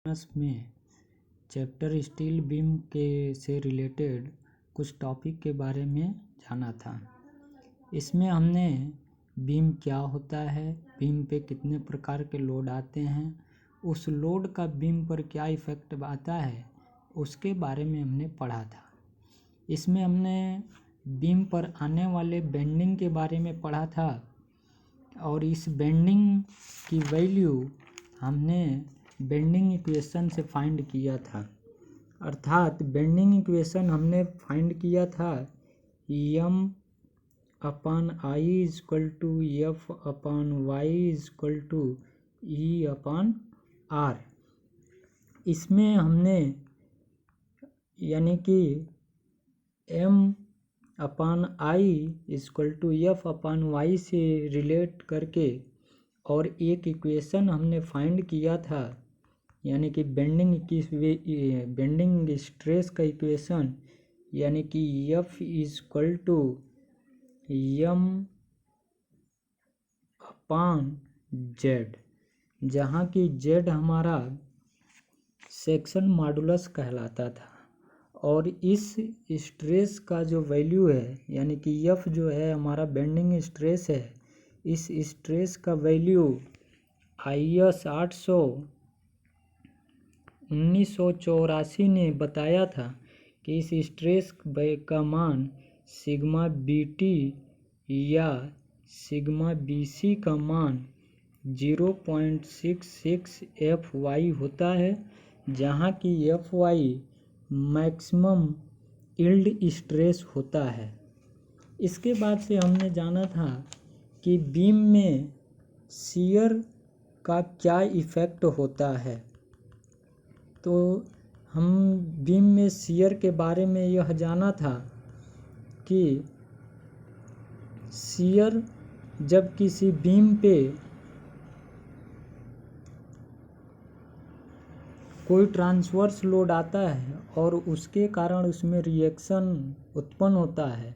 में chapter steel beam के से रिलेटेड कुछ टॉपिक के बारे में जाना था। इसमें हमने बीम क्या होता है, बीम पे कितने प्रकार के लोड आते हैं, उस लोड का बीम पर क्या इफ़ेक्ट आता है, उसके बारे में हमने पढ़ा था। इसमें हमने बीम पर आने वाले बेंडिंग के बारे में पढ़ा था और इस बेंडिंग की वैल्यू हमने बेंडिंग इक्वेशन से फाइंड किया था। अर्थात बेंडिंग इक्वेशन हमने फाइंड किया था m upon I equal to F upon Y equal to E upon R. इसमें हमने यानी कि m upon I equal to F upon Y से रिलेट करके और एक इक्वेशन हमने फाइंड किया था, यानी कि बेंडिंग स्ट्रेस का इक्वेशन, यानी कि F equal to m upon z, जहाँ की z हमारा सेक्शन मॉडुलस कहलाता था। और इस स्ट्रेस का जो वैल्यू है, यानी कि F जो है हमारा बेंडिंग स्ट्रेस है, इस स्ट्रेस का वैल्यू IS 800 1984 ने बताया था कि इस स्ट्रेस का मान सिग्मा बीटी या सिग्मा बीसी का मान 0.66 FY होता है, जहाँ की FY मैक्सिमम यील्ड स्ट्रेस होता है। इसके बाद से हमने जाना था कि बीम में शियर का क्या इफ़ेक्ट होता है। तो हम बीम में शियर के बारे में यह जाना था कि शियर जब किसी बीम पे कोई ट्रांसवर्स लोड आता है और उसके कारण उसमें रिएक्शन उत्पन्न होता है,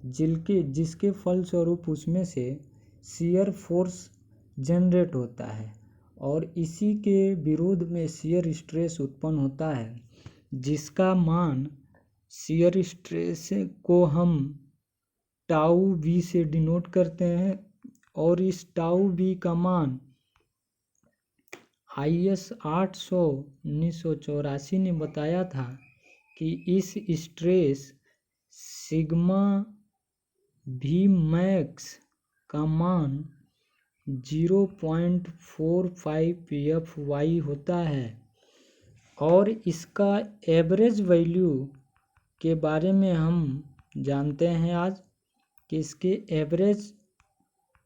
जिसके फलस्वरूप उसमें से शियर फोर्स जनरेट होता है और इसी के विरोध में शियर स्ट्रेस उत्पन्न होता है, जिसका मान शियर स्ट्रेस को हम टाउ बी से डिनोट करते हैं। और इस टाउ बी का मान IS 800 1984 ने बताया था कि इस स्ट्रेस सिग्मा भी मैक्स का मान 0.45 FY होता है। और इसका एवरेज वैल्यू के बारे में हम जानते हैं आज कि इसके एवरेज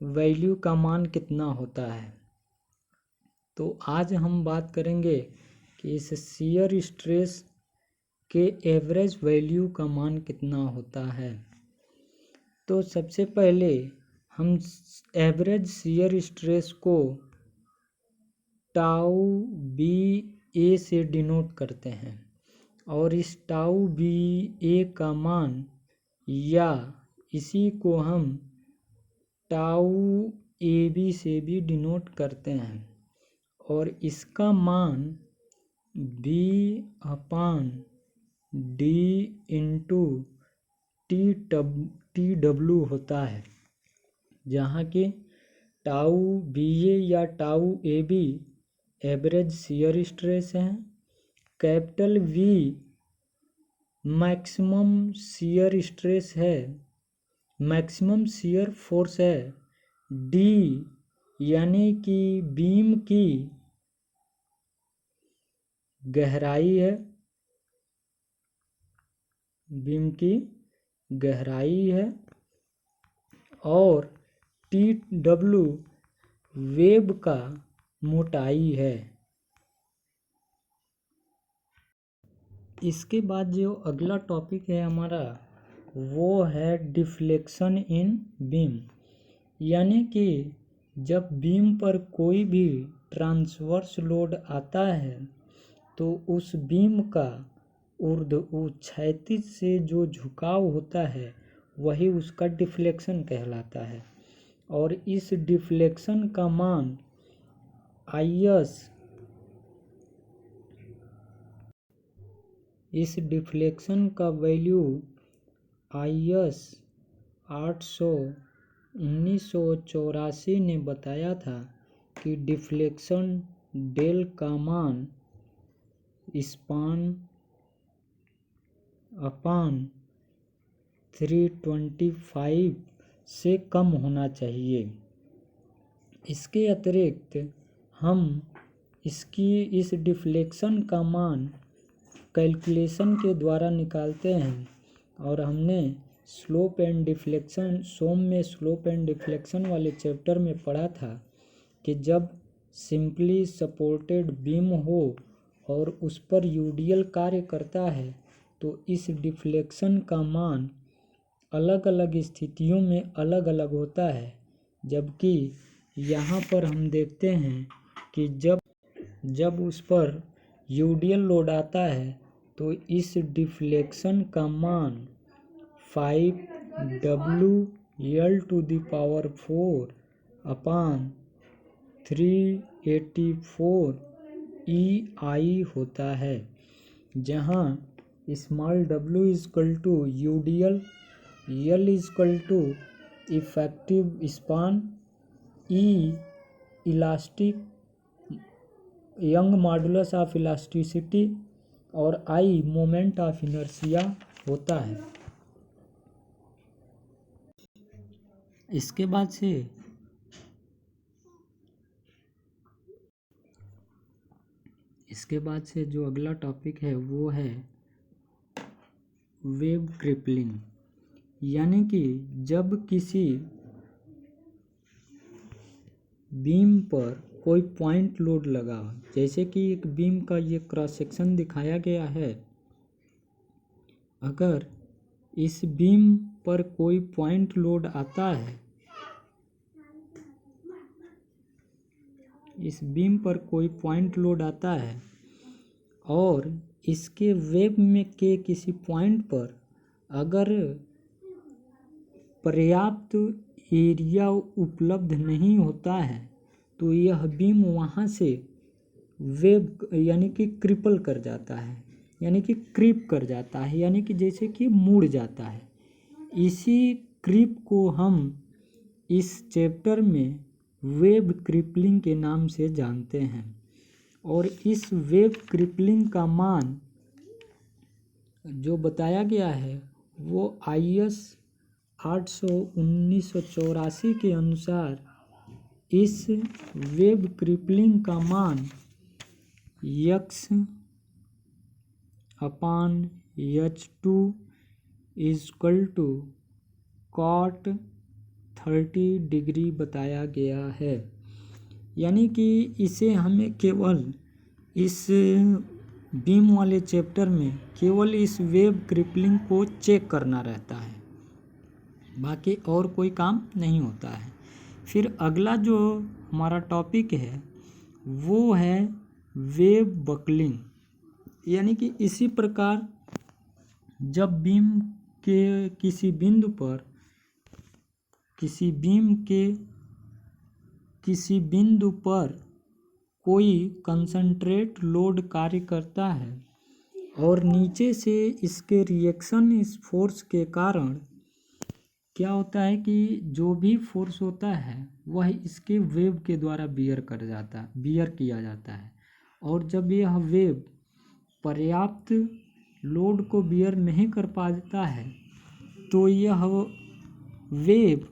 वैल्यू का मान कितना होता है। तो आज हम बात करेंगे कि इस शियर स्ट्रेस के एवरेज वैल्यू का मान कितना होता है। तो सबसे पहले हम एवरेज शियर स्ट्रेस को टाउ बी ए से डिनोट करते हैं और इस टाउ बी ए का मान या इसी को हम टाउ ए बी से भी डिनोट करते हैं और इसका मान B upon D into T W होता है, जहाँ कि टाउ बी ए या tau A B average shear stress है, capital V maximum shear stress है, मैक्सिमम शियर फोर्स है, डी यानी कि बीम की गहराई है, बीम की गहराई है, और टी डब्ल्यू वेब का मोटाई है। इसके बाद जो अगला टॉपिक है हमारा वो है डिफ्लेक्शन इन बीम, यानी कि जब बीम पर कोई भी ट्रांसवर्स लोड आता है तो उस बीम का क्षैतिज से जो झुकाव होता है वही उसका डिफ्लेक्शन कहलाता है। और इस डिफ्लेक्शन का मान IS इस डिफ्लेक्शन का वैल्यू IS 800 1984 ने बताया था कि डिफ्लेक्शन डेल का मान स्पान अपान 325 से कम होना चाहिए। इसके अतिरिक्त हम इस डिफ्लेक्शन का मान कैलकुलेशन के द्वारा निकालते हैं और हमने स्लोप एंड डिफ्लेक्शन में स्लोप एंड डिफ्लेक्शन वाले चैप्टर में पढ़ा था कि जब सिंपली सपोर्टेड बीम हो और उस पर यूडीएल कार्य करता है तो इस डिफ्लेक्शन का मान अलग अलग स्थितियों में अलग अलग होता है। जबकि यहाँ पर हम देखते हैं कि जब उस पर यूडीएल लोड आता है तो इस डिफ्लेक्शन का मान 5WL⁴ अपान 384 EI होता है, जहाँ small w UDL, L effective span, E elastic young modulus of elasticity और I मोमेंट ऑफ इनर्शिया होता है। इसके बाद से जो अगला टॉपिक है वो है वेव क्रिपलिंग, यानी कि जब किसी बीम पर कोई पॉइंट लोड लगा, जैसे कि एक बीम का ये क्रॉस सेक्शन दिखाया गया है। अगर इस बीम पर कोई पॉइंट लोड आता है, और इसके वेव में के किसी पॉइंट पर अगर पर्याप्त एरिया उपलब्ध नहीं होता है तो यह बीम वहाँ से वेव यानी कि क्रिपल कर जाता है, यानी कि क्रीप कर जाता है, यानी कि जैसे कि मुड़ जाता है। इसी क्रीप को हम इस चैप्टर में वेव क्रिपलिंग के नाम से जानते हैं। और इस वेव क्रिपलिंग का मान जो बताया गया है वो IS 800 1984 के अनुसार इस वेव क्रिपलिंग का मान X अपान H2 = cot 30 डिग्री बताया गया है। यानी कि इसे हमें केवल इस बीम वाले चैप्टर में केवल इस वेव क्रिपलिंग को चेक करना रहता है, बाकी और कोई काम नहीं होता है। फिर अगला जो हमारा टॉपिक है वो है वेव बकलिंग, यानी कि इसी प्रकार जब बीम के किसी बिंदु पर किसी बिंदु पर कोई कंसंट्रेट लोड कार्य करता है और नीचे से इसके रिएक्शन इस फोर्स के कारण क्या होता है कि जो भी फोर्स होता है वह इसके वेव के द्वारा बियर किया जाता है। और जब यह वेव पर्याप्त लोड को बियर नहीं कर पाता है तो यह वेव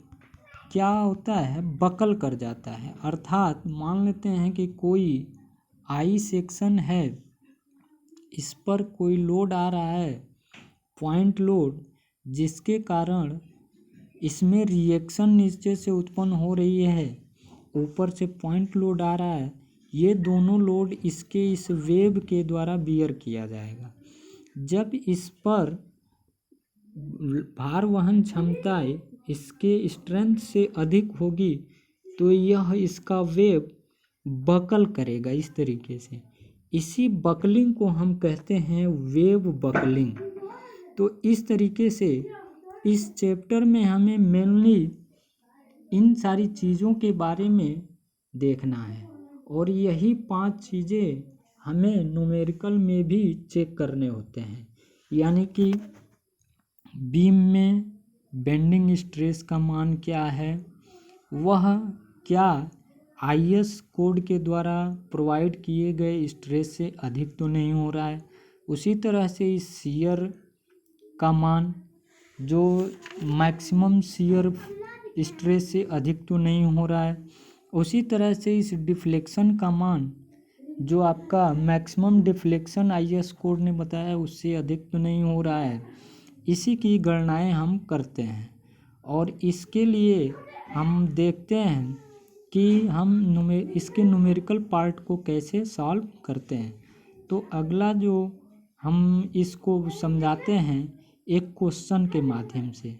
क्या होता है, बकल कर जाता है। अर्थात मान लेते हैं कि कोई आई सेक्शन है, इस पर कोई लोड आ रहा है, पॉइंट लोड, जिसके कारण इसमें रिएक्शन नीचे से उत्पन्न हो रही है, ऊपर से पॉइंट लोड आ रहा है। ये दोनों लोड इस वेव के द्वारा बियर किया जाएगा। जब इस पर भार वहन क्षमता इसके स्ट्रेंथ से अधिक होगी तो यह इसका वेव बकल करेगा इस तरीके से। इसी बकलिंग को हम कहते हैं वेव बकलिंग। तो इस तरीके से इस चैप्टर में हमें मेनली इन सारी चीज़ों के बारे में देखना है और यही 5 चीज़ें हमें न्यूमेरिकल में भी चेक करने होते हैं। यानी कि बीम में बेंडिंग स्ट्रेस का मान क्या है, वह क्या IS कोड के द्वारा प्रोवाइड किए गए स्ट्रेस से अधिक तो नहीं हो रहा है। उसी तरह से इस शियर का मान जो मैक्सिमम शियर स्ट्रेस से अधिक तो नहीं हो रहा है। उसी तरह से इस डिफ्लेक्शन का मान जो आपका मैक्सिमम डिफ्लेक्शन IS कोड ने बताया उससे अधिक तो नहीं हो रहा है। इसी की गणनाएं हम करते हैं और इसके लिए हम देखते हैं कि हम इसके न्यूमेरिकल पार्ट को कैसे सॉल्व करते हैं। तो अगला जो हम इसको समझाते हैं एक क्वेश्चन के माध्यम से।